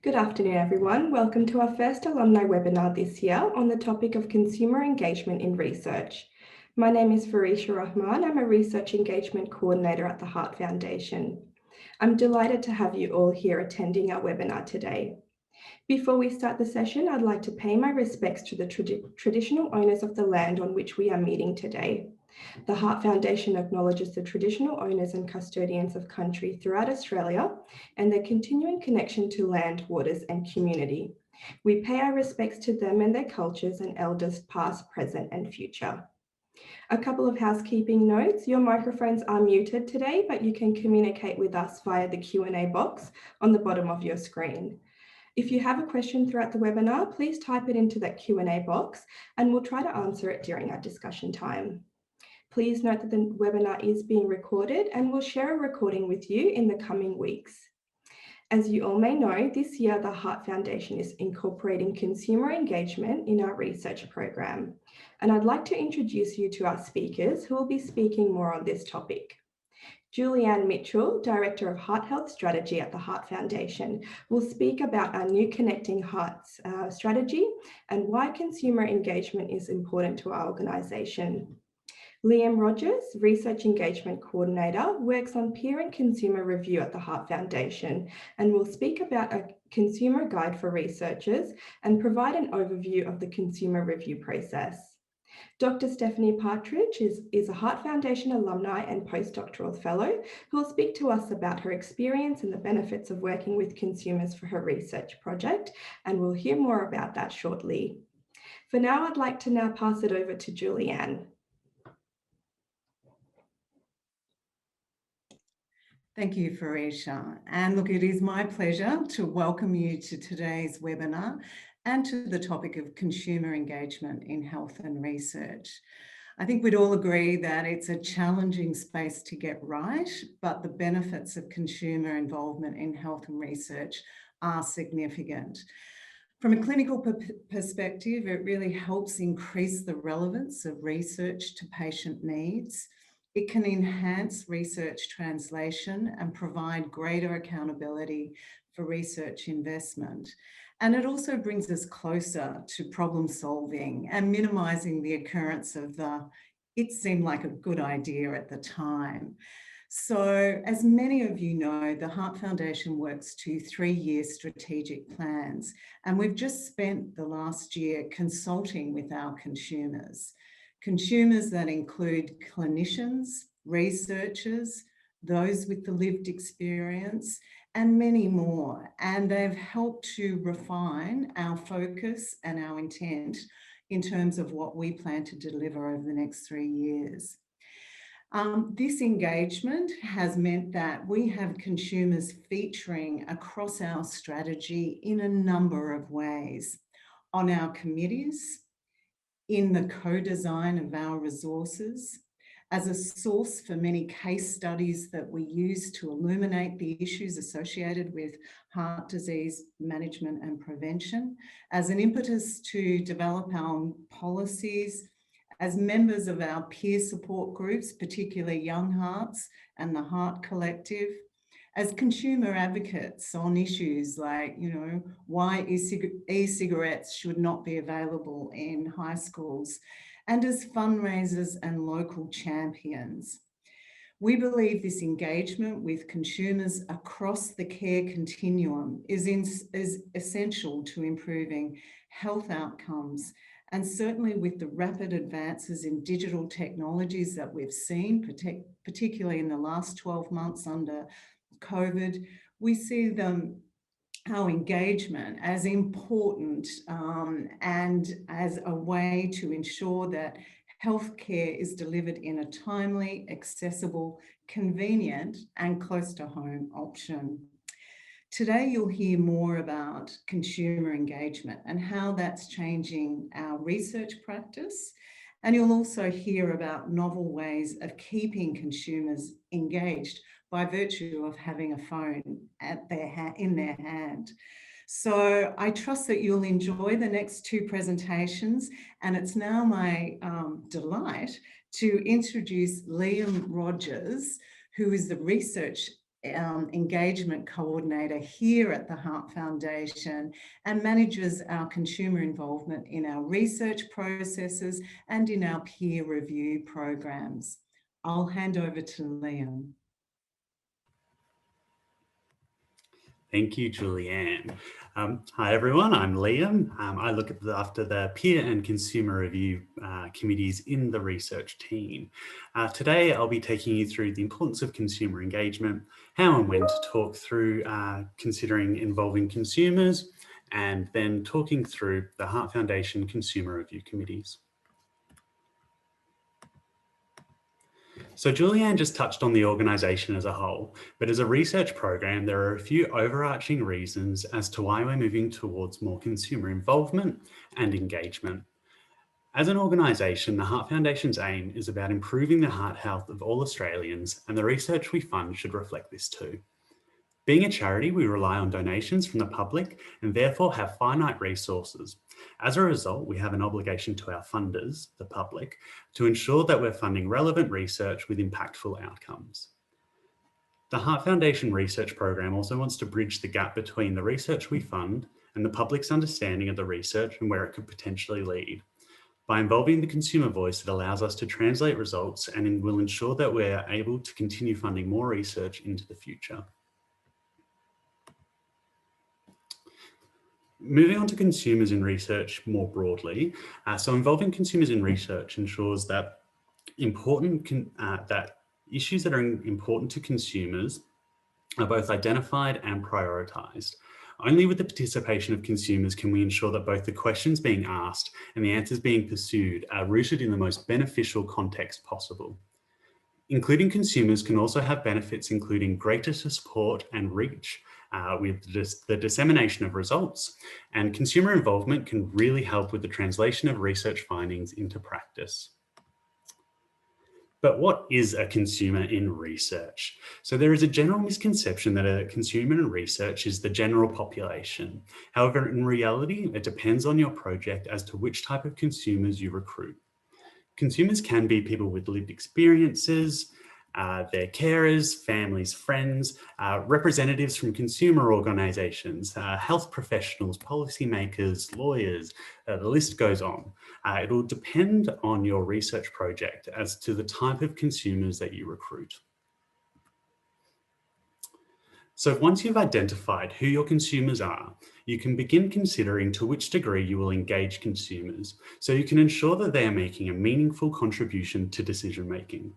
Good afternoon, everyone. Welcome to our first alumni webinar this year on the topic of consumer engagement in research. My name is Farisha Rahman. I'm a Research Engagement Coordinator at the Heart Foundation. I'm delighted to have you all here attending our webinar today. Before we start the session, I'd like to pay my respects to the traditional owners of the land on which we are meeting today. The Heart Foundation acknowledges the traditional owners and custodians of country throughout Australia and their continuing connection to land, waters, and community. We pay our respects to them and their cultures and elders past, present, and future. A couple of housekeeping notes. Your microphones are muted today, but you can communicate with us via the Q&A box on the bottom of your screen. If you have a question throughout the webinar, please type it into that Q&A box and we'll try to answer it during our discussion time. Please note that the webinar is being recorded and we'll share a recording with you in the coming weeks. As you all may know, this year the Heart Foundation is incorporating consumer engagement in our research program. And I'd like to introduce you to our speakers who will be speaking more on this topic. Julianne Mitchell, Director of Heart Health Strategy at the Heart Foundation, will speak about our new Connecting Hearts strategy and why consumer engagement is important to our organisation. Liam Rogers, Research Engagement Coordinator, works on peer and consumer review at the Heart Foundation and will speak about a consumer guide for researchers and provide an overview of the consumer review process. Dr. Stephanie Partridge is a Heart Foundation alumni and postdoctoral fellow who will speak to us about her experience and the benefits of working with consumers for her research project, and we'll hear more about that shortly. For now, I'd like to now pass it over to Julianne. Thank you, Farisha. And look, it is my pleasure to welcome you to today's webinar and to the topic of consumer engagement in health and research. I think we'd all agree that it's a challenging space to get right, but the benefits of consumer involvement in health and research are significant. From a clinical perspective, it really helps increase the relevance of research to patient needs. It can enhance research translation and provide greater accountability for research investment. And it also brings us closer to problem solving and minimising the occurrence of it seemed like a good idea at the time. So as many of you know, the Heart Foundation works to 3-year strategic plans, and we've just spent the last year consulting with our consumers that include clinicians, researchers, those with the lived experience, and many more. And they've helped to refine our focus and our intent in terms of what we plan to deliver over the next 3 years. This engagement has meant that we have consumers featuring across our strategy in a number of ways, on our committees, in the co-design of our resources, as a source for many case studies that we use to illuminate the issues associated with heart disease management and prevention, as an impetus to develop our policies, as members of our peer support groups, particularly Young Hearts and the Heart Collective, as consumer advocates on issues like, why e-cigarettes should not be available in high schools, and as fundraisers and local champions. We believe this engagement with consumers across the care continuum is essential to improving health outcomes, and certainly with the rapid advances in digital technologies that we've seen, particularly in the last 12 months under COVID, we see our engagement as important and as a way to ensure that healthcare is delivered in a timely, accessible, convenient, and close to home option. Today, you'll hear more about consumer engagement and how that's changing our research practice. And you'll also hear about novel ways of keeping consumers engaged by virtue of having a phone in their hand. So I trust that you'll enjoy the next 2 presentations, and it's now my delight to introduce Liam Rogers, who is the Research engagement coordinator here at the Heart Foundation and manages our consumer involvement in our research processes and in our peer review programs. I'll hand over to Liam. Thank you, Julianne. Hi, everyone. I'm Liam. I look after the peer and consumer review committees in the research team. Today, I'll be taking you through the importance of consumer engagement, how and when to talk through considering involving consumers, and then talking through the Heart Foundation consumer review committees. So Julianne just touched on the organisation as a whole, but as a research program, there are a few overarching reasons as to why we're moving towards more consumer involvement and engagement. As an organisation, the Heart Foundation's aim is about improving the heart health of all Australians, and the research we fund should reflect this too. Being a charity, we rely on donations from the public and therefore have finite resources. As a result, we have an obligation to our funders, the public, to ensure that we're funding relevant research with impactful outcomes. The Heart Foundation research program also wants to bridge the gap between the research we fund and the public's understanding of the research and where it could potentially lead. By involving the consumer voice, it allows us to translate results and will ensure that we're able to continue funding more research into the future. Moving on to consumers in research more broadly. So involving consumers in research ensures that issues that are important to consumers are both identified and prioritised. Only with the participation of consumers can we ensure that both the questions being asked and the answers being pursued are rooted in the most beneficial context possible. Including consumers can also have benefits including greater support and reach with the dissemination of results, and consumer involvement can really help with the translation of research findings into practice. But what is a consumer in research? So there is a general misconception that a consumer in research is the general population. However, in reality, it depends on your project as to which type of consumers you recruit. Consumers can be people with lived experiences, their carers, families, friends, representatives from consumer organisations, health professionals, policymakers, lawyers, the list goes on. It will depend on your research project as to the type of consumers that you recruit. So once you've identified who your consumers are, you can begin considering to which degree you will engage consumers, so you can ensure that they are making a meaningful contribution to decision making.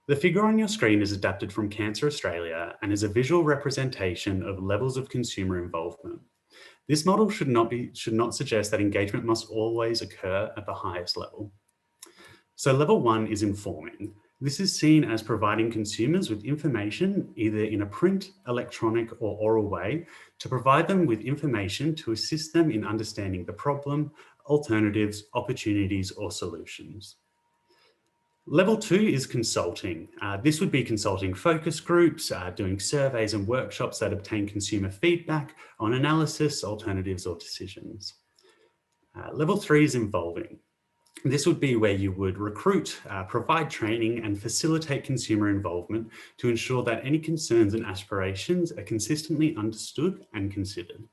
The figure on your screen is adapted from Cancer Australia and is a visual representation of levels of consumer involvement. This model should not suggest that engagement must always occur at the highest level. So level 1 is informing. This is seen as providing consumers with information either in a print, electronic or oral way to provide them with information to assist them in understanding the problem, alternatives, opportunities or solutions. Level 2 is consulting. This would be consulting focus groups, doing surveys and workshops that obtain consumer feedback on analysis, alternatives or decisions. Level 3 is involving. This would be where you would recruit, provide training and facilitate consumer involvement to ensure that any concerns and aspirations are consistently understood and considered.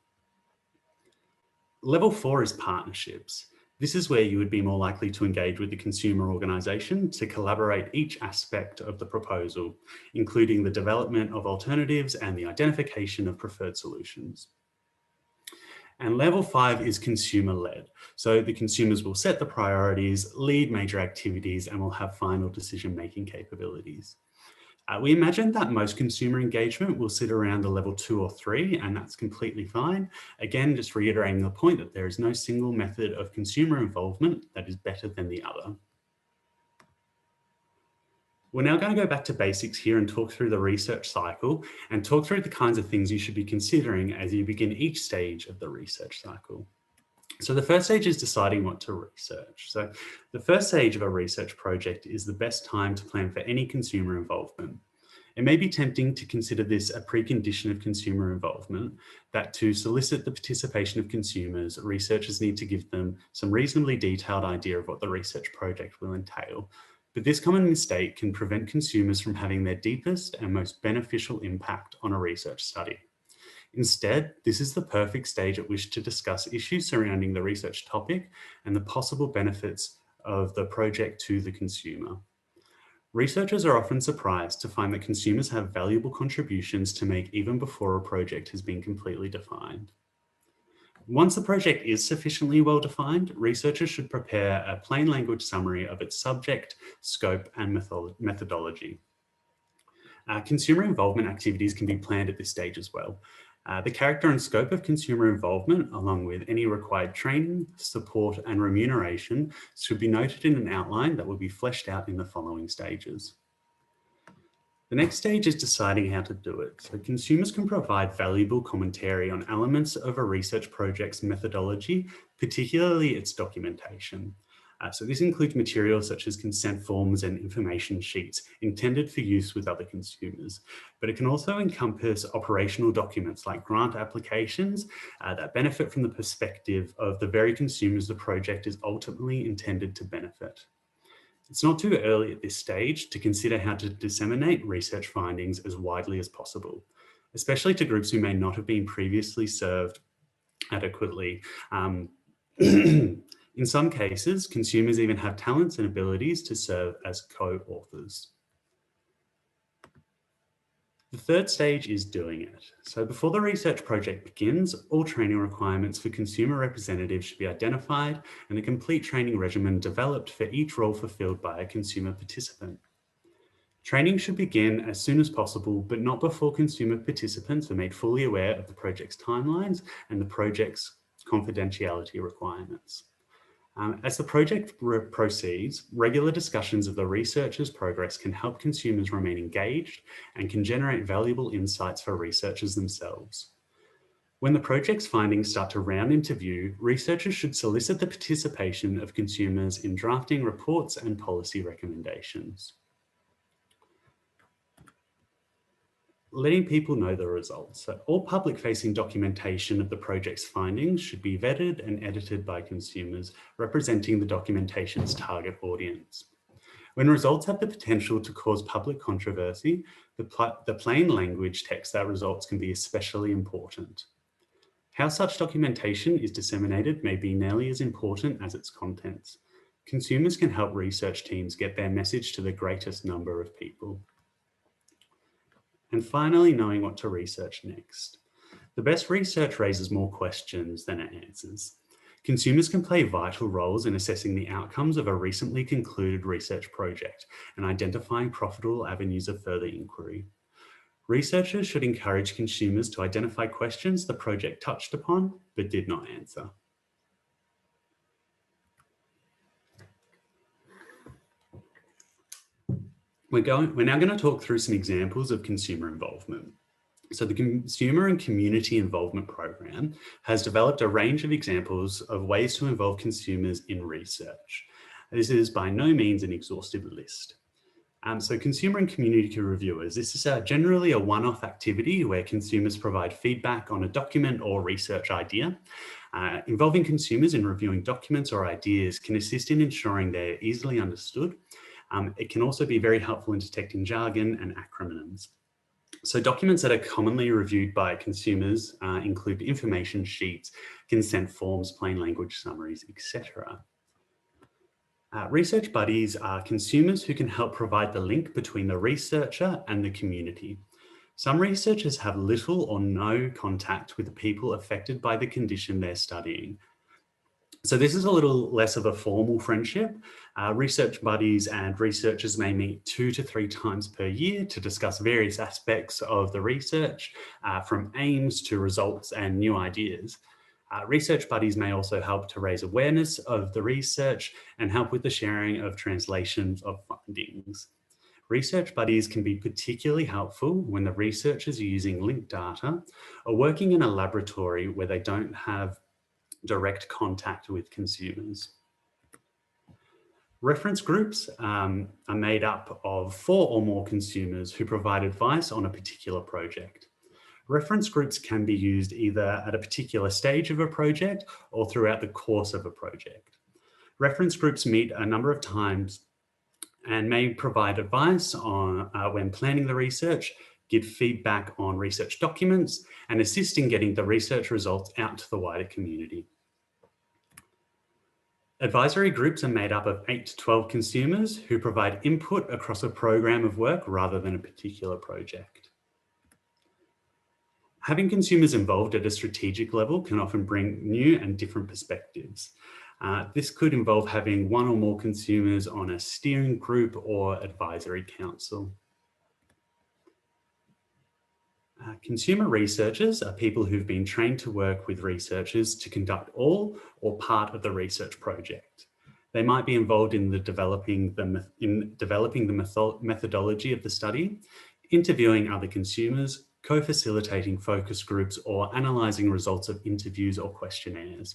Level 4 is partnerships. This is where you would be more likely to engage with the consumer organisation to collaborate each aspect of the proposal, including the development of alternatives and the identification of preferred solutions. And level 5 is consumer-led. So the consumers will set the priorities, lead major activities, and will have final decision-making capabilities. We imagine that most consumer engagement will sit around the level 2 or 3, and that's completely fine. Again, just reiterating the point that there is no single method of consumer involvement that is better than the other. We're now going to go back to basics here and talk through the research cycle and talk through the kinds of things you should be considering as you begin each stage of the research cycle. So the first stage is deciding what to research. So the first stage of a research project is the best time to plan for any consumer involvement. It may be tempting to consider this a precondition of consumer involvement, that to solicit the participation of consumers, researchers need to give them some reasonably detailed idea of what the research project will entail. but this common mistake can prevent consumers from having their deepest and most beneficial impact on a research study. Instead, this is the perfect stage at which to discuss issues surrounding the research topic and the possible benefits of the project to the consumer. Researchers are often surprised to find that consumers have valuable contributions to make even before a project has been completely defined. Once the project is sufficiently well defined, researchers should prepare a plain language summary of its subject, scope, and methodology. Consumer involvement activities can be planned at this stage as well. The character and scope of consumer involvement, along with any required training, support, and remuneration, should be noted in an outline that will be fleshed out in the following stages. The next stage is deciding how to do it. So consumers can provide valuable commentary on elements of a research project's methodology, particularly its documentation. So this includes materials such as consent forms and information sheets intended for use with other consumers, but it can also encompass operational documents like grant applications that benefit from the perspective of the very consumers the project is ultimately intended to benefit. It's not too early at this stage to consider how to disseminate research findings as widely as possible, especially to groups who may not have been previously served adequately. In some cases, consumers even have talents and abilities to serve as co-authors. The third stage is doing it. So before the research project begins, all training requirements for consumer representatives should be identified and a complete training regimen developed for each role fulfilled by a consumer participant. Training should begin as soon as possible, but not before consumer participants are made fully aware of the project's timelines and the project's confidentiality requirements. As the project proceeds, regular discussions of the researcher's progress can help consumers remain engaged and can generate valuable insights for researchers themselves. When the project's findings start to round into view, researchers should solicit the participation of consumers in drafting reports and policy recommendations. Letting people know the results. So all public-facing documentation of the project's findings should be vetted and edited by consumers, representing the documentation's target audience. When results have the potential to cause public controversy, the plain language text that results can be especially important. How such documentation is disseminated may be nearly as important as its contents. Consumers can help research teams get their message to the greatest number of people. And finally, knowing what to research next. The best research raises more questions than it answers. Consumers can play vital roles in assessing the outcomes of a recently concluded research project and identifying profitable avenues of further inquiry. Researchers should encourage consumers to identify questions the project touched upon but did not answer. We're now going to talk through some examples of consumer involvement. So the Consumer and Community Involvement Program has developed a range of examples of ways to involve consumers in research. This is by no means an exhaustive list. So consumer and community reviewers, this is generally a one-off activity where consumers provide feedback on a document or research idea. Involving consumers in reviewing documents or ideas can assist in ensuring they're easily understood. It can also be very helpful in detecting jargon and acronyms. So documents that are commonly reviewed by consumers include information sheets, consent forms, plain language summaries, etc. Research buddies are consumers who can help provide the link between the researcher and the community. Some researchers have little or no contact with the people affected by the condition they're studying. So this is a little less of a formal friendship. Research buddies and researchers may meet 2 to 3 times per year to discuss various aspects of the research, from aims to results and new ideas. Research buddies may also help to raise awareness of the research and help with the sharing of translations of findings. Research buddies can be particularly helpful when the researchers are using linked data or working in a laboratory where they don't have direct contact with consumers. Reference groups are made up of 4 or more consumers who provide advice on a particular project. Reference groups can be used either at a particular stage of a project or throughout the course of a project. Reference groups meet a number of times and may provide advice on when planning the research, give feedback on research documents, and assist in getting the research results out to the wider community. Advisory groups are made up of 8 to 12 consumers who provide input across a program of work rather than a particular project. Having consumers involved at a strategic level can often bring new and different perspectives. This could involve having one or more consumers on a steering group or advisory council. Consumer researchers are people who've been trained to work with researchers to conduct all or part of the research project. They might be involved in developing the methodology of the study, interviewing other consumers, co-facilitating focus groups, or analysing results of interviews or questionnaires.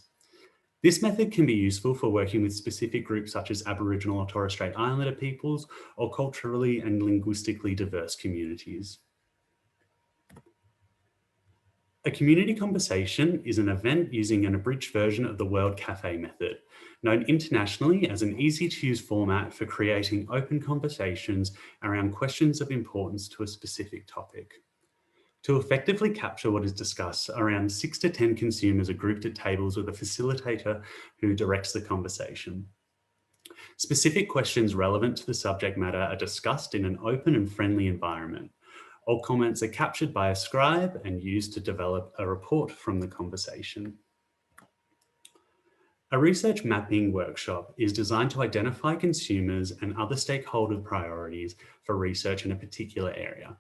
This method can be useful for working with specific groups such as Aboriginal or Torres Strait Islander peoples or culturally and linguistically diverse communities. A community conversation is an event using an abridged version of the World Cafe method, known internationally as an easy-to-use format for creating open conversations around questions of importance to a specific topic. To effectively capture what is discussed, around 6 to 10 consumers are grouped at tables with a facilitator who directs the conversation. Specific questions relevant to the subject matter are discussed in an open and friendly environment. All comments are captured by a scribe and used to develop a report from the conversation. A research mapping workshop is designed to identify consumers and other stakeholder priorities for research in a particular area.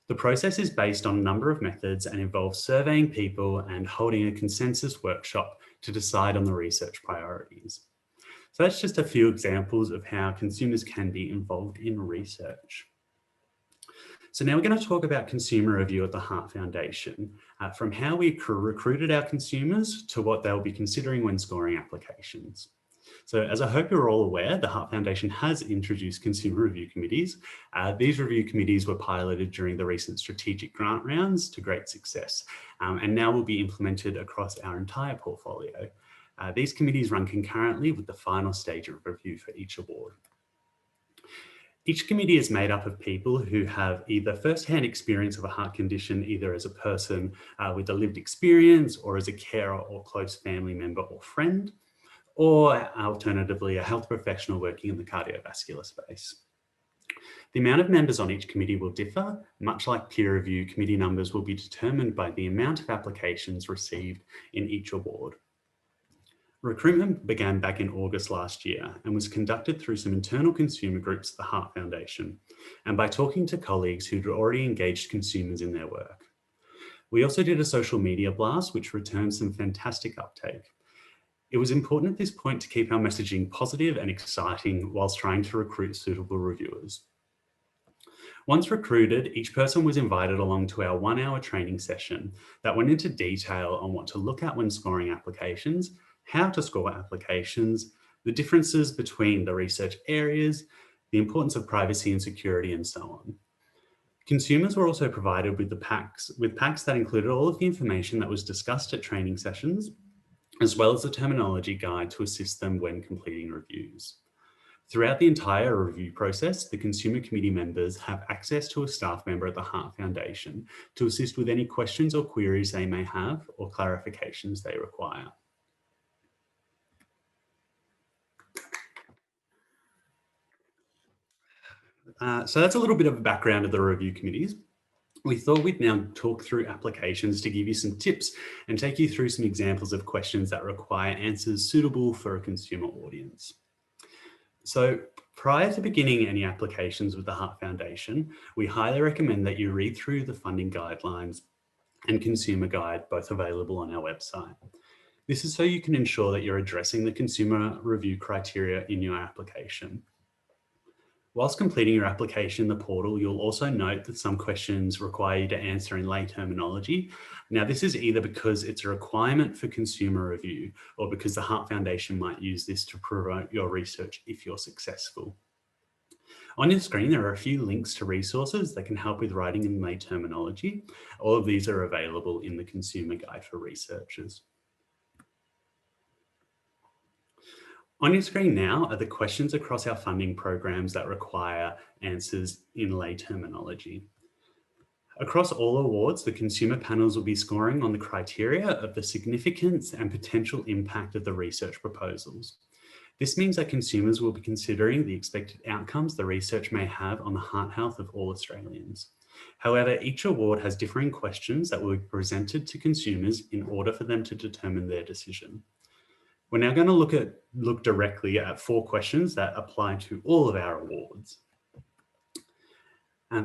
The process is based on a number of methods and involves surveying people and holding a consensus workshop to decide on the research priorities. So that's just a few examples of how consumers can be involved in research. So now we're going to talk about consumer review at the Heart Foundation, from how we recruited our consumers to what they'll be considering when scoring applications. So as I hope you're all aware, the Heart Foundation has introduced consumer review committees. These review committees were piloted during the recent strategic grant rounds to great success, and now will be implemented across our entire portfolio. These committees run concurrently with the final stage of review for each award. Each committee is made up of people who have either first-hand experience of a heart condition, either as a person with a lived experience or as a carer or close family member or friend, or alternatively, a health professional working in the cardiovascular space. The amount of members on each committee will differ. Much like peer review, committee numbers will be determined by the amount of applications received in each award. Recruitment began back in August last year and was conducted through some internal consumer groups at the Heart Foundation and by talking to colleagues who'd already engaged consumers in their work. We also did a social media blast, which returned some fantastic uptake. It was important at this point to keep our messaging positive and exciting whilst trying to recruit suitable reviewers. Once recruited, each person was invited along to our 1-hour training session that went into detail on what to look at when scoring applications, how to score applications, the differences between the research areas, the importance of privacy and security, and so on. Consumers were also provided with packs that included all of the information that was discussed at training sessions, as well as a terminology guide to assist them when completing reviews. Throughout the entire review process, the Consumer Committee members have access to a staff member at the Heart Foundation to assist with any questions or queries they may have or clarifications they require. So that's a little bit of a background of the review committees. We thought we'd now talk through applications to give you some tips and take you through some examples of questions that require answers suitable for a consumer audience. So prior to beginning any applications with the Heart Foundation, we highly recommend that you read through the funding guidelines and consumer guide, both available on our website. This is so you can ensure that you're addressing the consumer review criteria in your application. Whilst completing your application in the portal, you'll also note that some questions require you to answer in lay terminology. Now, this is either because it's a requirement for consumer review or because the Heart Foundation might use this to promote your research if you're successful. On your screen, there are a few links to resources that can help with writing in lay terminology. All of these are available in the Consumer Guide for Researchers. On your screen now are the questions across our funding programs that require answers in lay terminology. Across all awards, the consumer panels will be scoring on the criteria of the significance and potential impact of the research proposals. This means that consumers will be considering the expected outcomes the research may have on the heart health of all Australians. However, each award has differing questions that will be presented to consumers in order for them to determine their decision. We're now going to look directly at 4 questions that apply to all of our awards.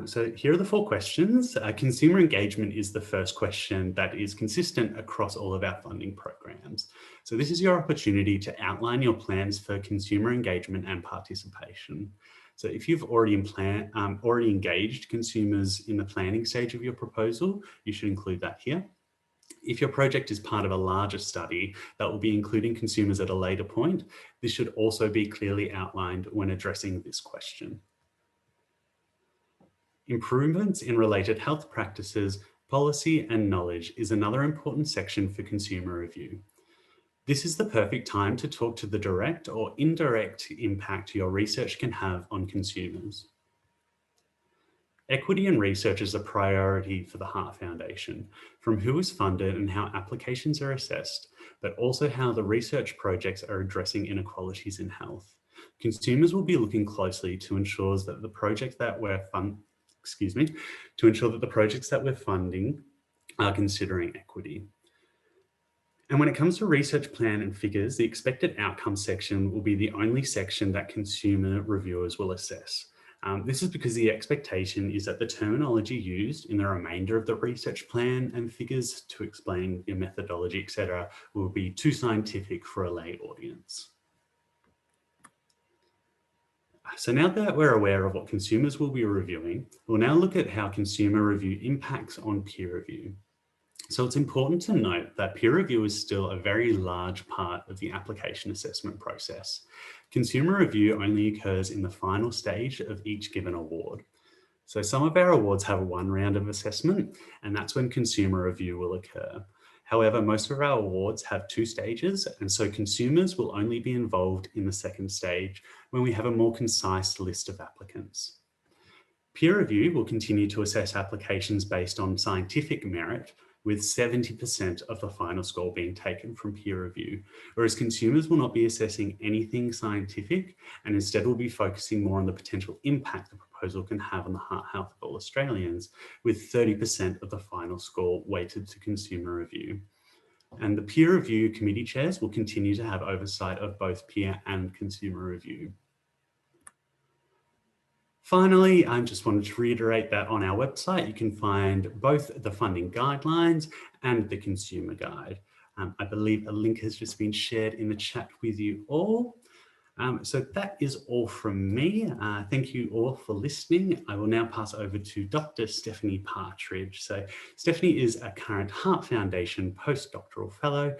So here are the 4 questions. Consumer engagement is the first question that is consistent across all of our funding programs. So this is your opportunity to outline your plans for consumer engagement and participation. So if you've already engaged consumers in the planning stage of your proposal, you should include that here. If your project is part of a larger study that will be including consumers at a later point, this should also be clearly outlined when addressing this question. Improvements in related health practices, policy and knowledge is another important section for consumer review. This is the perfect time to talk to the direct or indirect impact your research can have on consumers. Equity in research is a priority for the Heart Foundation, from who is funded and how applications are assessed, but also how the research projects are addressing inequalities in health. Consumers will be looking closely to ensure that the projects that we're funding are considering equity. And when it comes to research plan and figures, the expected outcome section will be the only section that consumer reviewers will assess. This is because the expectation is that the terminology used in the remainder of the research plan and figures to explain your methodology, etc., will be too scientific for a lay audience. So now that we're aware of what consumers will be reviewing, we'll now look at how consumer review impacts on peer review. So it's important to note that peer review is still a very large part of the application assessment process. Consumer review only occurs in the final stage of each given award. So some of our awards have 1 round of assessment, and that's when consumer review will occur. However, most of our awards have 2 stages, and so consumers will only be involved in the 2nd stage when we have a more concise list of applicants. Peer review will continue to assess applications based on scientific merit, with 70% of the final score being taken from peer review, whereas consumers will not be assessing anything scientific and instead will be focusing more on the potential impact the proposal can have on the heart health of all Australians, with 30% of the final score weighted to consumer review. And the peer review committee chairs will continue to have oversight of both peer and consumer review. Finally, I just wanted to reiterate that on our website, you can find both the funding guidelines and the consumer guide. I believe a link has just been shared in the chat with you all. So that is all from me. Thank you all for listening. I will now pass over to Dr. Stephanie Partridge. So Stephanie is a current Heart Foundation postdoctoral fellow,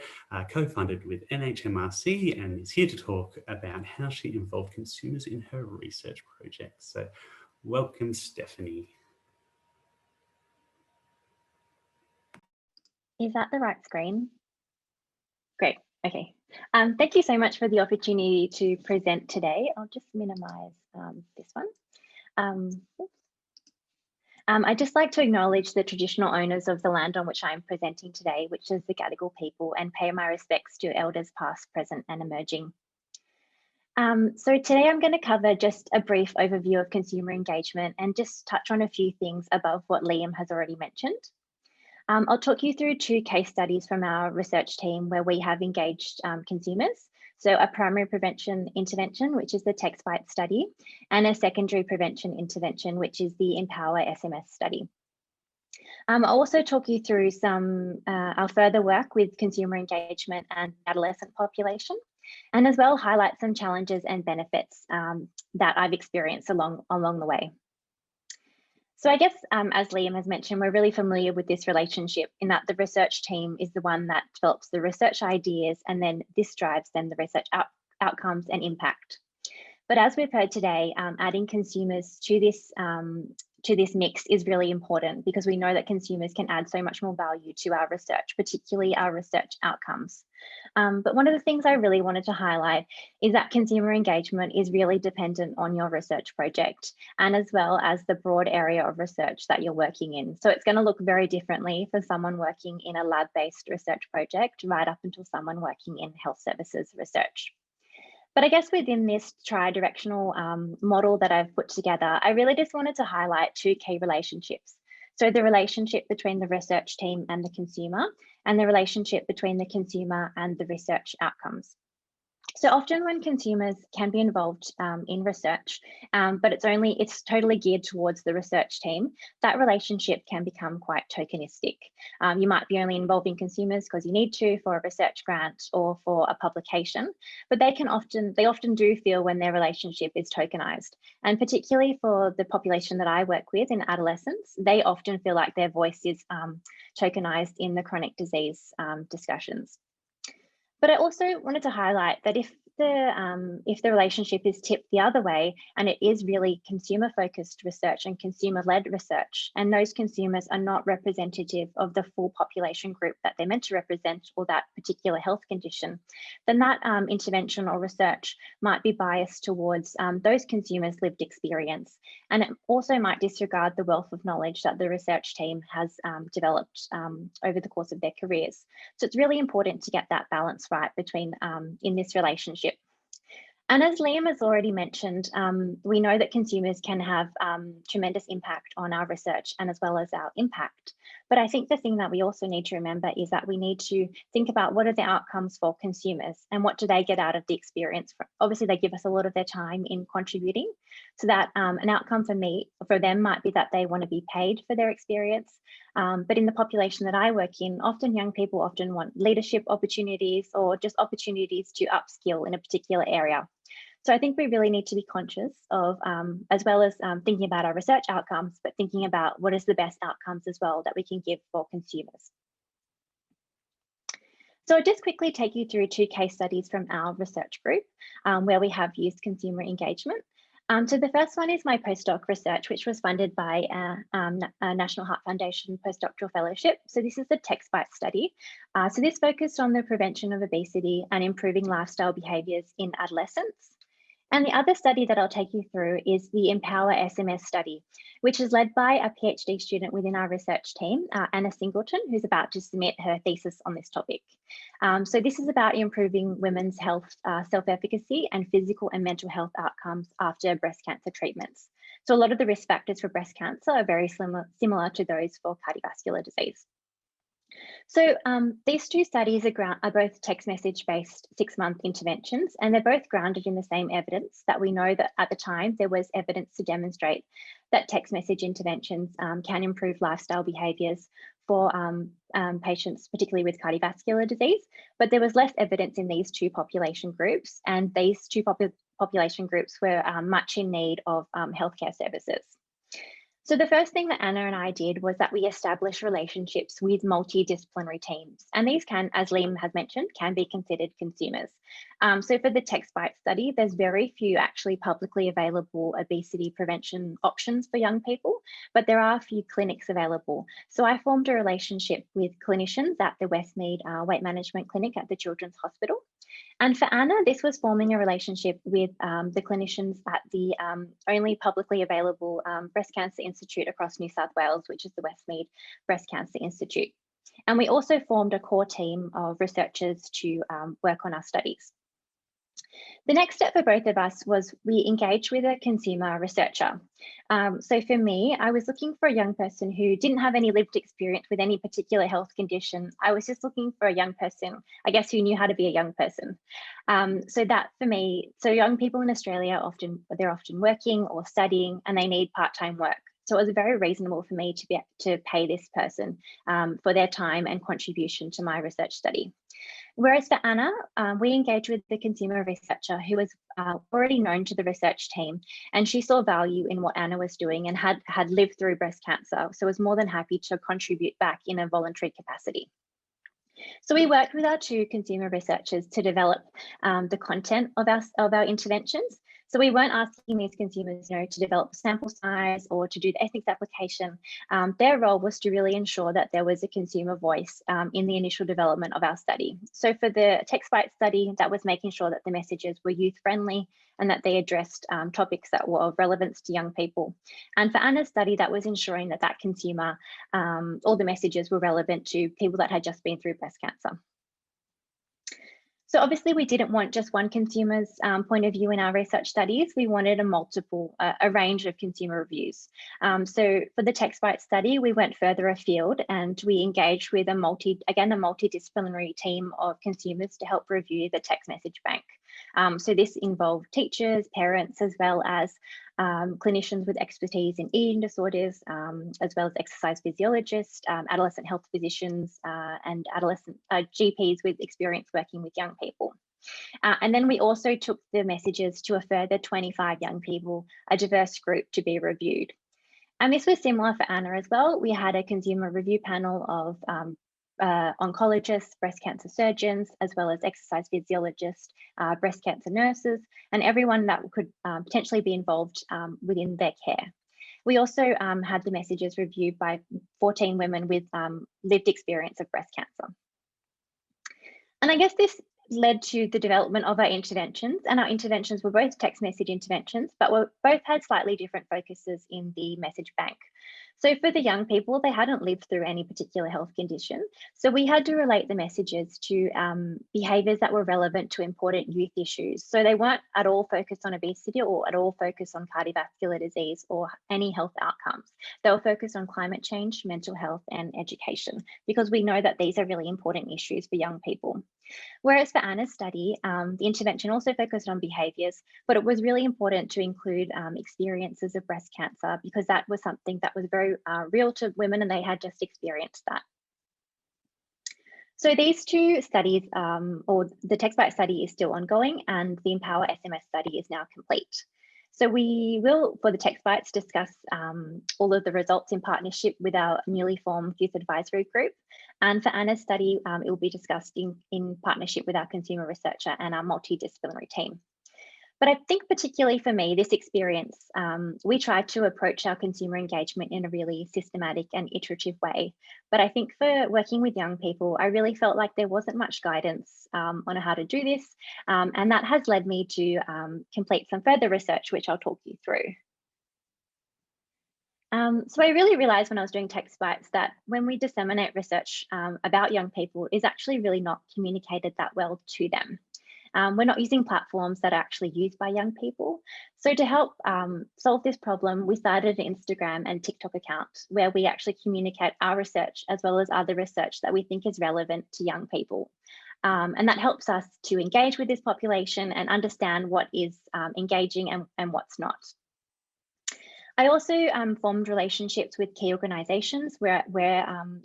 co-funded with NHMRC, and is here to talk about how she involved consumers in her research projects. So welcome, Stephanie. Is that the right screen? Great, okay. Thank you so much for the opportunity to present today. I'll just minimize this one. I'd just like to acknowledge the traditional owners of the land on which I'm presenting today, which is the Gadigal people, and pay my respects to elders past, present and emerging. So today I'm going to cover just a brief overview of consumer engagement and just touch on a few things above what Liam has already mentioned. I'll talk you through 2 case studies from our research team where we have engaged consumers. So a primary prevention intervention, which is the Text Bite study, and a secondary prevention intervention, which is the Empower SMS study. I'll also talk you through some our further work with consumer engagement and adolescent population, and as well highlight some challenges and benefits that I've experienced along the way. So I guess, as Liam has mentioned, we're really familiar with this relationship in that the research team is the one that develops the research ideas, and then this drives then the research outcomes and impact. But as we've heard today, adding consumers to this to this mix is really important, because we know that consumers can add so much more value to our research, particularly our research outcomes. But one of the things I really wanted to highlight is that consumer engagement is really dependent on your research project, and as well as the broad area of research that you're working in. So it's going to look very differently for someone working in a lab-based research project right up until someone working in health services research. But I guess within this tri-directional model that I've put together, I really just wanted to highlight two key relationships. So the relationship between the research team and the consumer, and the relationship between the consumer and the research outcomes. So often when consumers can be involved in research, but it's totally geared towards the research team, that relationship can become quite tokenistic. You might be only involving consumers because you need to for a research grant or for a publication, but they often do feel when their relationship is tokenized. And particularly for the population that I work with in adolescents, they often feel like their voice is tokenized in the chronic disease discussions. But I also wanted to highlight that if the relationship is tipped the other way, and it is really consumer-focused research and consumer-led research, and those consumers are not representative of the full population group that they're meant to represent, or that particular health condition, then that intervention or research might be biased towards those consumers' lived experience. And it also might disregard the wealth of knowledge that the research team has developed over the course of their careers. So it's really important to get that balance right between in this relationship. And as Liam has already mentioned, we know that consumers can have tremendous impact on our research and as well as our impact. But I think the thing that we also need to remember is that we need to think about what are the outcomes for consumers and what do they get out of the experience. Obviously, they give us a lot of their time in contributing, so that an outcome for them might be that they want to be paid for their experience. But in the population that I work in, often young people often want leadership opportunities or just opportunities to upskill in a particular area. So I think we really need to be conscious of, as well as thinking about our research outcomes, but thinking about what is the best outcomes as well that we can give for consumers. So I'll just quickly take you through two case studies from our research group where we have used consumer engagement. So the first one is my postdoc research, which was funded by a National Heart Foundation postdoctoral fellowship. So this is the text bite study. So this focused on the prevention of obesity and improving lifestyle behaviours in adolescents. And the other study that I'll take you through is the Empower SMS study, which is led by a PhD student within our research team, Anna Singleton, who's about to submit her thesis on this topic. So this is about improving women's health, self-efficacy and physical and mental health outcomes after breast cancer treatments. So a lot of the risk factors for breast cancer are very similar to those for cardiovascular disease. So these two studies are both text message based 6-month interventions, and they're both grounded in the same evidence that we know that at the time there was evidence to demonstrate that text message interventions can improve lifestyle behaviours for patients, particularly with cardiovascular disease. But there was less evidence in these two population groups, and these two population groups were much in need of healthcare services. So the first thing that Anna and I did was that we established relationships with multidisciplinary teams. And these can, as Liam has mentioned, can be considered consumers. So for the text bite study, there's very few actually publicly available obesity prevention options for young people, but there are a few clinics available. So I formed a relationship with clinicians at the Westmead Weight Management Clinic at the Children's Hospital. And for Anna, this was forming a relationship with the clinicians at the only publicly available breast cancer institute across New South Wales, which is the Westmead Breast Cancer Institute. And we also formed a core team of researchers to work on our studies. The next step for both of us was we engaged with a consumer researcher. So for me, I was looking for a young person who didn't have any lived experience with any particular health condition. I was just looking for a young person, I guess, who knew how to be a young person. So that for me, so young people in Australia, they're often working or studying, and they need part-time work. So it was very reasonable for me to be able to pay this person for their time and contribution to my research study. Whereas for Anna, we engaged with the consumer researcher who was already known to the research team, and she saw value in what Anna was doing and had lived through breast cancer, so was more than happy to contribute back in a voluntary capacity. So we worked with our two consumer researchers to develop the content of our interventions. So we weren't asking these consumers, to develop sample size or to do the ethics application. Their role was to really ensure that there was a consumer voice in the initial development of our study. So for the text bite study, that was making sure that the messages were youth friendly and that they addressed topics that were of relevance to young people. And for Anna's study, that was ensuring that that consumer, all the messages were relevant to people that had just been through breast cancer. So obviously we didn't want just one consumer's point of view in our research studies. We wanted a range of consumer reviews. So for the text bite study, we went further afield and we engaged with a multidisciplinary team of consumers to help review the text message bank. So this involved teachers, parents, as well as clinicians with expertise in eating disorders, as well as exercise physiologists, adolescent health physicians, and adolescent GPs with experience working with young people. And then we also took the messages to a further 25 young people, a diverse group, to be reviewed. And this was similar for Anna as well. We had a consumer review panel of oncologists, breast cancer surgeons, as well as exercise physiologists, breast cancer nurses, and everyone that could potentially be involved within their care. We also had the messages reviewed by 14 women with lived experience of breast cancer. And I guess this led to the development of our interventions, and our interventions were both text message interventions, but both had slightly different focuses in the message bank. So for the young people, they hadn't lived through any particular health condition. So we had to relate the messages to behaviours that were relevant to important youth issues. So they weren't at all focused on obesity or at all focused on cardiovascular disease or any health outcomes. They were focused on climate change, mental health and education, because we know that these are really important issues for young people. Whereas for Anna's study, the intervention also focused on behaviours, but it was really important to include experiences of breast cancer because that was something that was very real to women and they had just experienced that. So these two studies, or the text bite study is still ongoing and the Empower SMS study is now complete. So we will, for the text bites, discuss all of the results in partnership with our newly formed youth advisory group. And for Anna's study, it will be discussed in partnership with our consumer researcher and our multidisciplinary team. But I think particularly for me, this experience, we tried to approach our consumer engagement in a really systematic and iterative way. But I think for working with young people, I really felt like there wasn't much guidance on how to do this. And that has led me to complete some further research, which I'll talk you through. So I really realized when I was doing text bites that when we disseminate research about young people is actually really not communicated that well to them. We're not using platforms that are actually used by young people. So to help solve this problem, we started an Instagram and TikTok account where we actually communicate our research as well as other research that we think is relevant to young people. And that helps us to engage with this population and understand what is engaging and what's not. I also formed relationships with key organisations where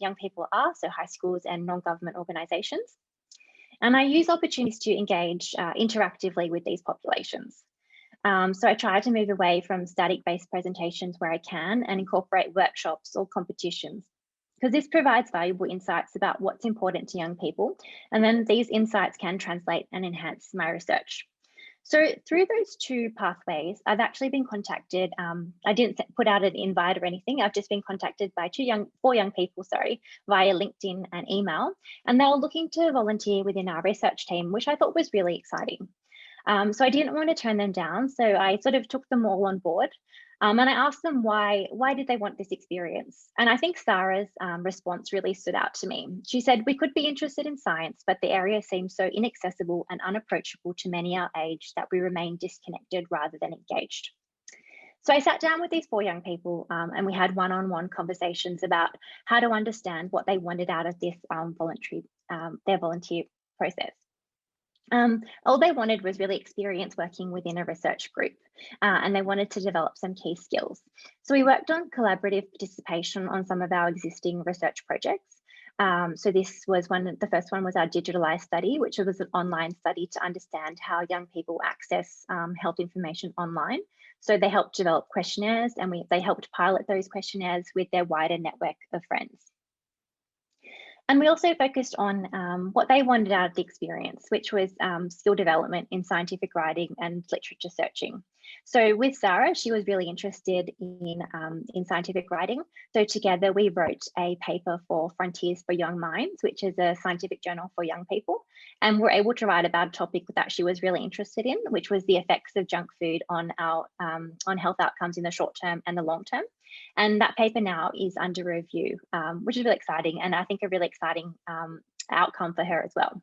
young people are, so high schools and non-government organisations. And I use opportunities to engage interactively with these populations. So I try to move away from static-based presentations where I can and incorporate workshops or competitions, because this provides valuable insights about what's important to young people. And then these insights can translate and enhance my research. So through those two pathways, I've actually been contacted. I didn't put out an invite or anything. I've just been contacted by four young people, via LinkedIn and email. And they were looking to volunteer within our research team, which I thought was really exciting. So I didn't want to turn them down. So I sort of took them all on board. And I asked them why did they want this experience? And I think Sarah's response really stood out to me. She said, we could be interested in science, but the area seems so inaccessible and unapproachable to many our age that we remain disconnected rather than engaged. So I sat down with these four young people and we had one-on-one conversations about how to understand what they wanted out of this their volunteer process. All they wanted was really experience working within a research group and they wanted to develop some key skills. So we worked on collaborative participation on some of our existing research projects. So this was the first one was our digitalized study, which was an online study to understand how young people access health information online. So they helped develop questionnaires and they helped pilot those questionnaires with their wider network of friends. And we also focused on what they wanted out of the experience, which was skill development in scientific writing and literature searching. So with Sarah, she was really interested in scientific writing. So together we wrote a paper for Frontiers for Young Minds, which is a scientific journal for young people. And we're able to write about a topic that she was really interested in, which was the effects of junk food on our on health outcomes in the short term and the long term. And that paper now is under review, which is really exciting, and I think a really exciting outcome for her as well.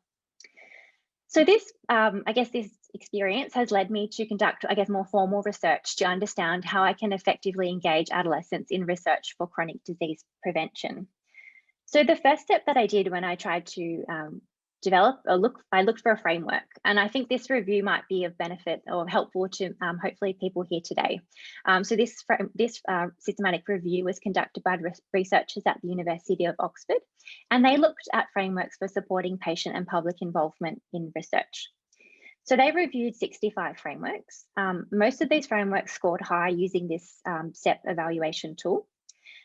So this, I guess this experience has led me to conduct, I guess, more formal research to understand how I can effectively engage adolescents in research for chronic disease prevention. So the first step that I did when I tried to I looked for a framework, and I think this review might be of benefit or helpful to hopefully people here today. So this systematic review was conducted by researchers at the University of Oxford, and they looked at frameworks for supporting patient and public involvement in research. So they reviewed 65 frameworks. Most of these frameworks scored high using this STEP evaluation tool.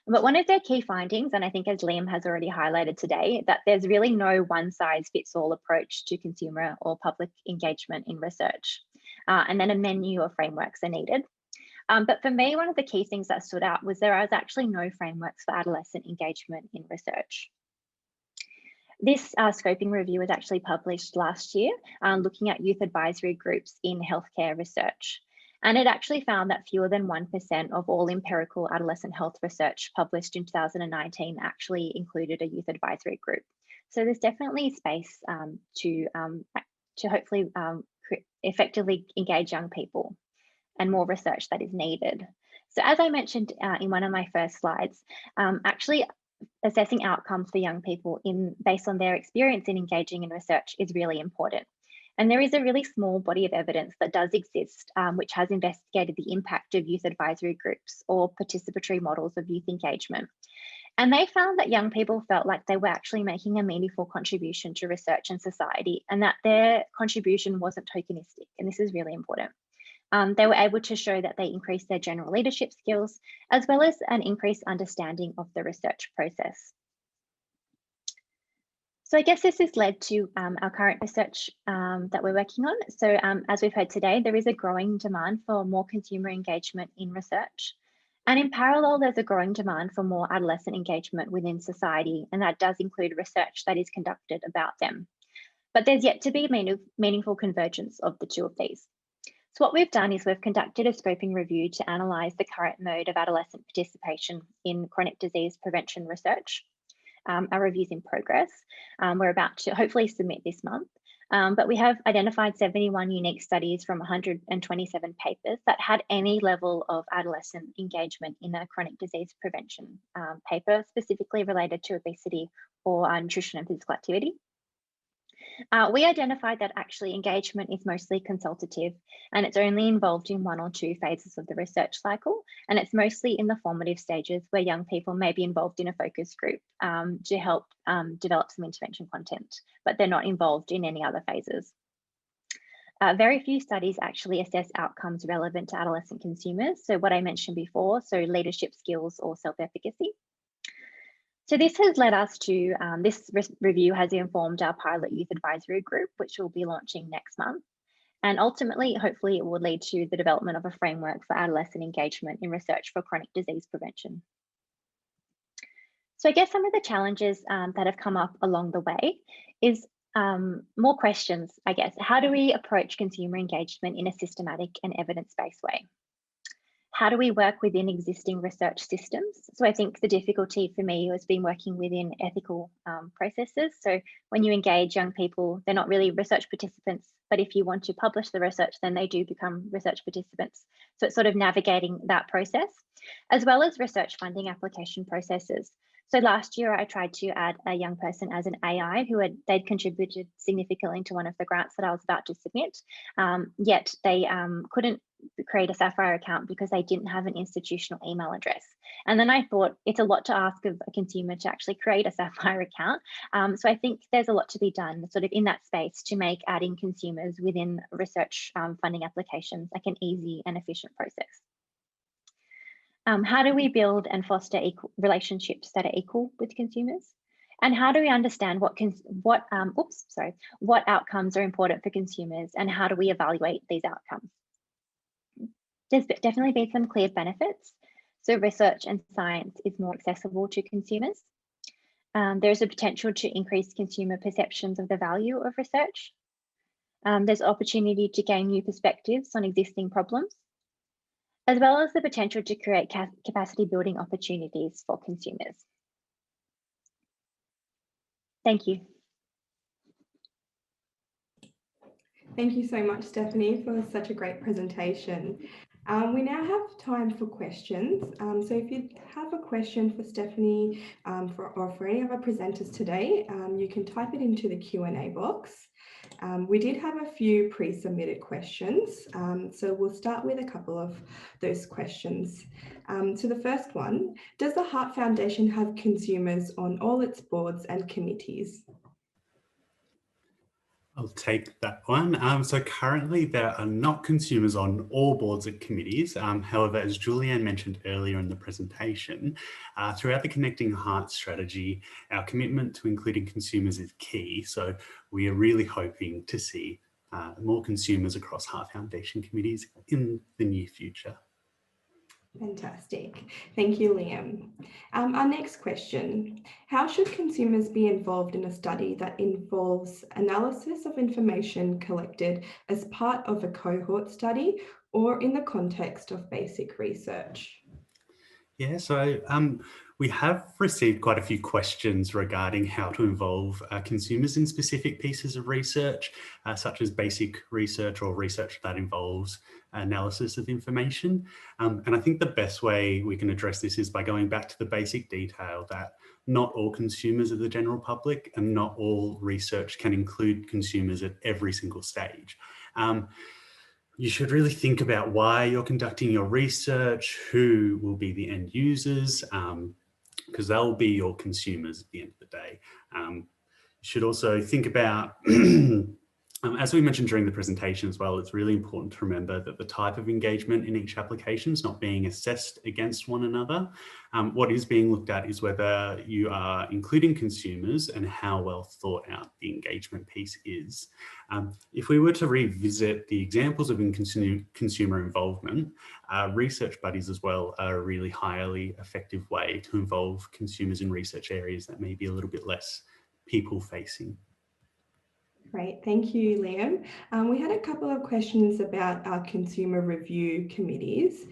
But one of their key findings, and I think as Liam has already highlighted today, that there's really no one-size-fits-all approach to consumer or public engagement in research. And then a menu of frameworks are needed. But for me, one of the key things that stood out was there was actually no frameworks for adolescent engagement in research. This scoping review was actually published last year, looking at youth advisory groups in healthcare research. And it actually found that fewer than 1% of all empirical adolescent health research published in 2019 actually included a youth advisory group. So there's definitely space to hopefully effectively engage young people, and more research that is needed. So as I mentioned in one of my first slides, actually assessing outcomes for young people based on their experience in engaging in research is really important. And there is a really small body of evidence that does exist, which has investigated the impact of youth advisory groups or participatory models of youth engagement. And they found that young people felt like they were actually making a meaningful contribution to research and society, and that their contribution wasn't tokenistic. And this is really important. They were able to show that they increased their general leadership skills, as well as an increased understanding of the research process. So I guess this has led to our current research that we're working on. So as we've heard today, there is a growing demand for more consumer engagement in research. And in parallel, there's a growing demand for more adolescent engagement within society, and that does include research that is conducted about them. But there's yet to be meaningful convergence of the two of these. So what we've done is we've conducted a scoping review to analyse the current mode of adolescent participation in chronic disease prevention research. Our review's in progress. We're about to hopefully submit this month, but we have identified 71 unique studies from 127 papers that had any level of adolescent engagement in a chronic disease prevention paper, specifically related to obesity or nutrition and physical activity. We identified that actually engagement is mostly consultative, and it's only involved in 1 or 2 phases of the research cycle, and it's mostly in the formative stages where young people may be involved in a focus group to help develop some intervention content, but they're not involved in any other phases. Very few studies actually assess outcomes relevant to adolescent consumers, so what I mentioned before, so leadership skills or self-efficacy. So this has led us to, this review has informed our pilot youth advisory group, which we'll be launching next month. And ultimately, hopefully it will lead to the development of a framework for adolescent engagement in research for chronic disease prevention. So I guess some of the challenges that have come up along the way is more questions, I guess. How do we approach consumer engagement in a systematic and evidence-based way? How do we work within existing research systems? So I think the difficulty for me has been working within ethical processes. So when you engage young people, they're not really research participants, but if you want to publish the research, then they do become research participants. So it's sort of navigating that process, as well as research funding application processes. So last year I tried to add a young person as an AI they'd contributed significantly to one of the grants that I was about to submit, yet they couldn't create a Sapphire account because they didn't have an institutional email address. And then I thought it's a lot to ask of a consumer to actually create a Sapphire account. So I think there's a lot to be done sort of in that space to make adding consumers within research funding applications like an easy and efficient process. How do we build and foster relationships that are equal with consumers? And how do we understand what outcomes are important for consumers, and how do we evaluate these outcomes? There's definitely been some clear benefits. So research and science is more accessible to consumers. There's a potential to increase consumer perceptions of the value of research. There's opportunity to gain new perspectives on existing problems, as well as the potential to create capacity building opportunities for consumers. Thank you. Thank you so much, Stephanie, for such a great presentation. We now have time for questions. So if you have a question for Stephanie or for any of our presenters today, you can type it into the Q&A box. We did have a few pre-submitted questions, so we'll start with a couple of those questions. So the first one, does the Heart Foundation have consumers on all its boards and committees? I'll take that one. So currently there are not consumers on all boards and committees. However, as Julianne mentioned earlier in the presentation, throughout the Connecting Heart strategy, our commitment to including consumers is key. So we are really hoping to see more consumers across Heart Foundation committees in the near future. Fantastic. Thank you, Liam. Our next question, how should consumers be involved in a study that involves analysis of information collected as part of a cohort study or in the context of basic research? Yeah, so we have received quite a few questions regarding how to involve consumers in specific pieces of research, such as basic research or research that involves analysis of information. And I think the best way we can address this is by going back to the basic detail that not all consumers are the general public and not all research can include consumers at every single stage. You should really think about why you're conducting your research, who will be the end users, because they'll be your consumers at the end of the day. You should also think about, as we mentioned during the presentation as well, it's really important to remember that the type of engagement in each application is not being assessed against one another. What is being looked at is whether you are including consumers and how well thought out the engagement piece is. If we were to revisit the examples of consumer involvement, research buddies as well are a really highly effective way to involve consumers in research areas that may be a little bit less people-facing. Great, thank you, Liam. We had a couple of questions about our consumer review committees.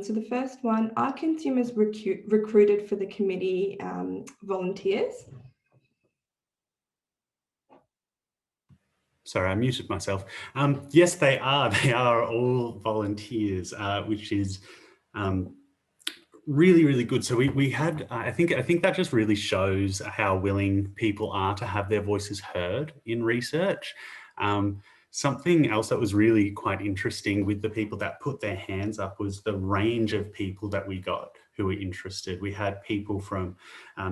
So the first one, are consumers recruited for the committee volunteers? Sorry, I muted myself. Yes, they are. They are all volunteers, which is really, really good. So we had, I think that just really shows how willing people are to have their voices heard in research. Something else that was really quite interesting with the people that put their hands up was the range of people that we got who were interested. We had people from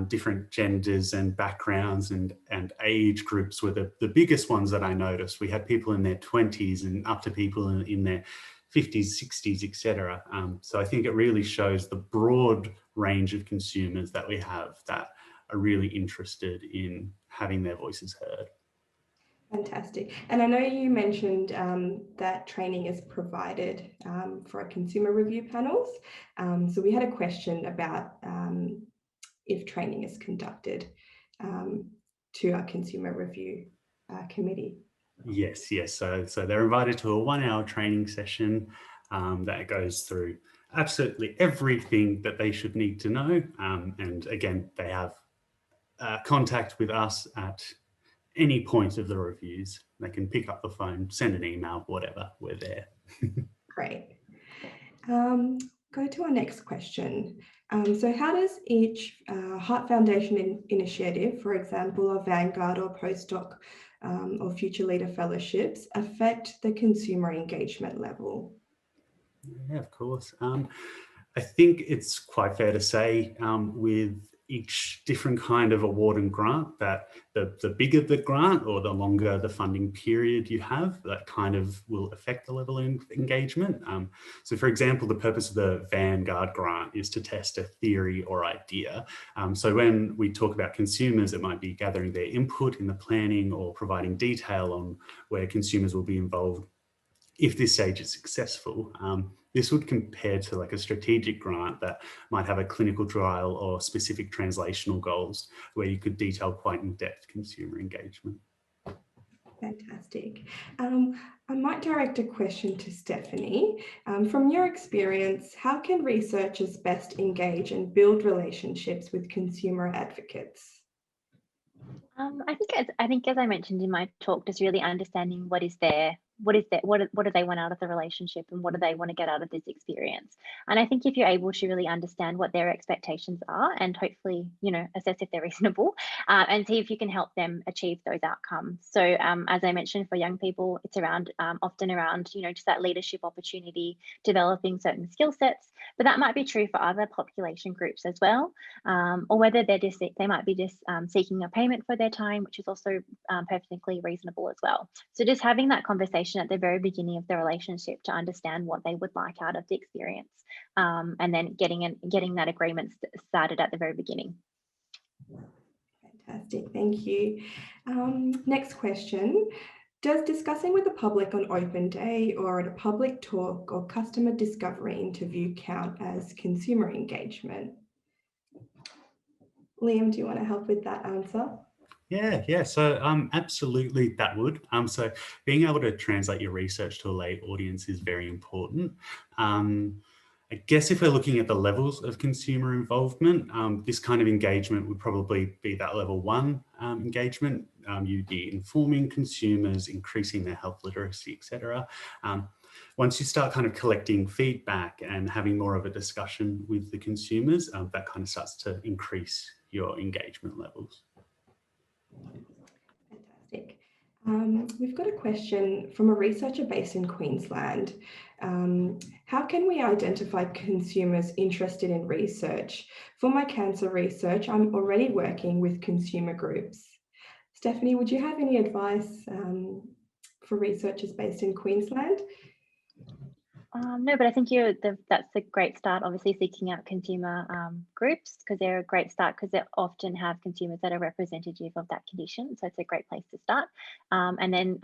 different genders and backgrounds and age groups were the biggest ones that I noticed. We had people in their 20s and up to people in their 50s, 60s, etc. So I think it really shows the broad range of consumers that we have that are really interested in having their voices heard. Fantastic. And I know you mentioned that training is provided for our consumer review panels. So we had a question about if training is conducted to our consumer review committee. Yes. So they're invited to a 1-hour training session that goes through absolutely everything that they should need to know. And again, they have contact with us at any point of the reviews. They can pick up the phone, send an email, whatever, we're there. Great. Go to our next question. So how does each Heart Foundation initiative, for example, a Vanguard or Postdoc or Future Leader Fellowships, affect the consumer engagement level? Yeah, of course. I think it's quite fair to say with each different kind of award and grant, that the bigger the grant or the longer the funding period you have, that kind of will affect the level of engagement. So for example, the purpose of the Vanguard grant is to test a theory or idea. So when we talk about consumers, it might be gathering their input in the planning or providing detail on where consumers will be involved if this stage is successful. This would compare to like a strategic grant that might have a clinical trial or specific translational goals where you could detail quite in-depth consumer engagement. Fantastic. I might direct a question to Stephanie. From your experience, how can researchers best engage and build relationships with consumer advocates? I think as I mentioned in my talk, just really understanding what do they want out of the relationship and what do they want to get out of this experience. And I think if you're able to really understand what their expectations are and hopefully, assess if they're reasonable, and see if you can help them achieve those outcomes. So as I mentioned, for young people, it's often around, just that leadership opportunity, developing certain skill sets, but that might be true for other population groups as well, or whether they might be just seeking a payment for their time, which is also perfectly reasonable as well. So just having that conversation at the very beginning of the relationship to understand what they would like out of the experience, and then getting that agreement started at the very beginning. Fantastic, thank you. Next question. Does discussing with the public on open day or at a public talk or customer discovery interview count as consumer engagement? Liam, do you want to help with that answer? Yeah. So absolutely that would. So being able to translate your research to a lay audience is very important. I guess if we're looking at the levels of consumer involvement, this kind of engagement would probably be that level 1 engagement. You'd be informing consumers, increasing their health literacy, etc. Once you start kind of collecting feedback and having more of a discussion with the consumers, that kind of starts to increase your engagement levels. Fantastic. We've got a question from a researcher based in Queensland. How can we identify consumers interested in research? For my cancer research, I'm already working with consumer groups. Stephanie, would you have any advice for researchers based in Queensland? No, but I think that's a great start, obviously seeking out consumer groups, because they're a great start because they often have consumers that are representative of that condition. So it's a great place to start. And then,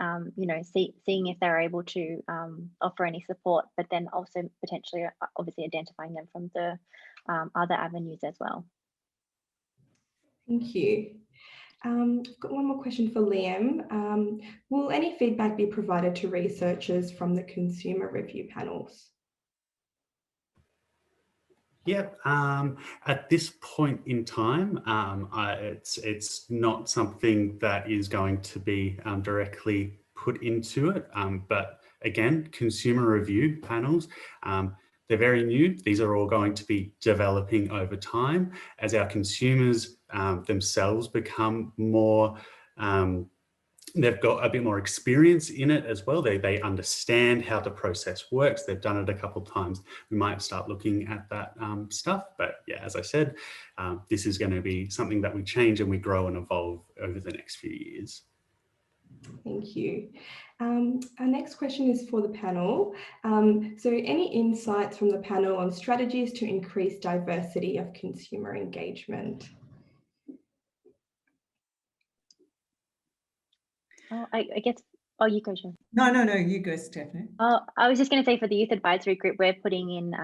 seeing if they're able to offer any support, but then also potentially, obviously identifying them from the other avenues as well. Thank you. I've got one more question for Liam. Will any feedback be provided to researchers from the consumer review panels? Yep. At this point in time, it's not something that is going to be directly put into it. But again, consumer review panels, they're very new. These are all going to be developing over time as our consumers themselves become more, they've got a bit more experience in it as well. They understand how the process works. They've done it a couple of times. We might start looking at that stuff. But yeah, as I said, this is going to be something that we change and we grow and evolve over the next few years. Thank you. Our next question is for the panel. So any insights from the panel on strategies to increase diversity of consumer engagement? I guess, you go, Sean. No, you go, Stephanie. I was just going to say, for the youth advisory group, we're putting in,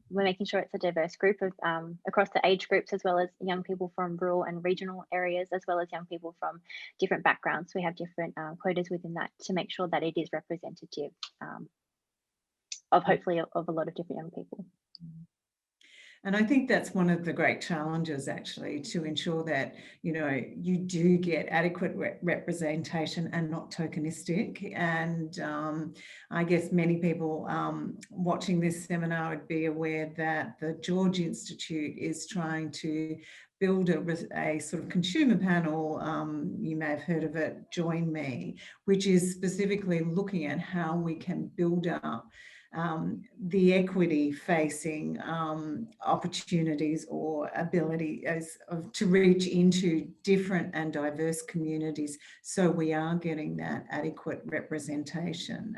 we're making sure it's a diverse group of across the age groups, as well as young people from rural and regional areas, as well as young people from different backgrounds. We have different quotas within that to make sure that it is representative of hopefully of a lot of different young people. And I think that's one of the great challenges, actually, to ensure that, you do get adequate representation and not tokenistic. And I guess many people watching this seminar would be aware that the George Institute is trying to build a sort of consumer panel. You may have heard of it, Join Me, which is specifically looking at how we can build up the equity facing opportunities or ability to reach into different and diverse communities, so we are getting that adequate representation.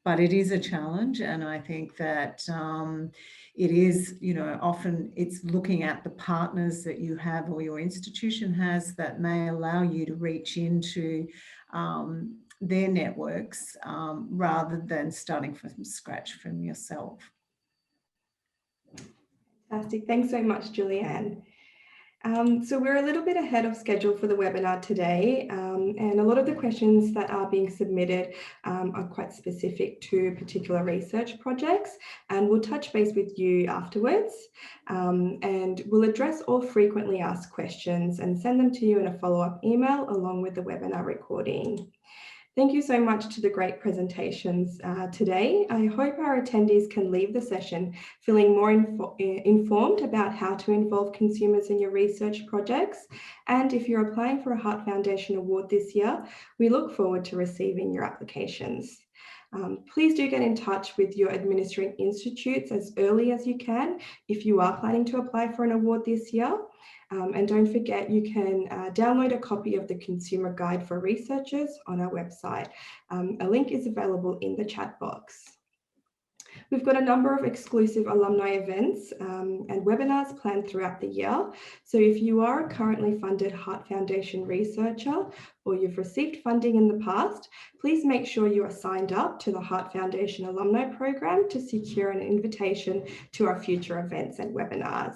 But it is a challenge, and I think that it is, often it's looking at the partners that you have or your institution has that may allow you to reach into their networks rather than starting from scratch from yourself. Fantastic. Thanks so much, Julianne. So we're a little bit ahead of schedule for the webinar today, and a lot of the questions that are being submitted are quite specific to particular research projects, and we'll touch base with you afterwards, and we'll address all frequently asked questions and send them to you in a follow-up email along with the webinar recording. Thank you so much to the great presentations today. I hope our attendees can leave the session feeling more informed about how to involve consumers in your research projects. And if you're applying for a Heart Foundation Award this year, we look forward to receiving your applications. Please do get in touch with your administering institutes as early as you can if you are planning to apply for an award this year. And don't forget, you can download a copy of the Consumer Guide for Researchers on our website. A link is available in the chat box. We've got a number of exclusive alumni events and webinars planned throughout the year. So if you are a currently funded Heart Foundation researcher or you've received funding in the past, please make sure you are signed up to the Heart Foundation Alumni Program to secure an invitation to our future events and webinars.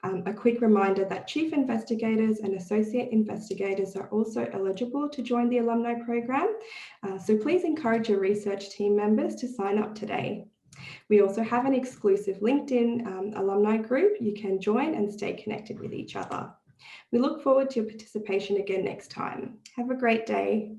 A quick reminder that chief investigators and associate investigators are also eligible to join the alumni program. So please encourage your research team members to sign up today. We also have an exclusive LinkedIn alumni group you can join and stay connected with each other. We look forward to your participation again next time. Have a great day.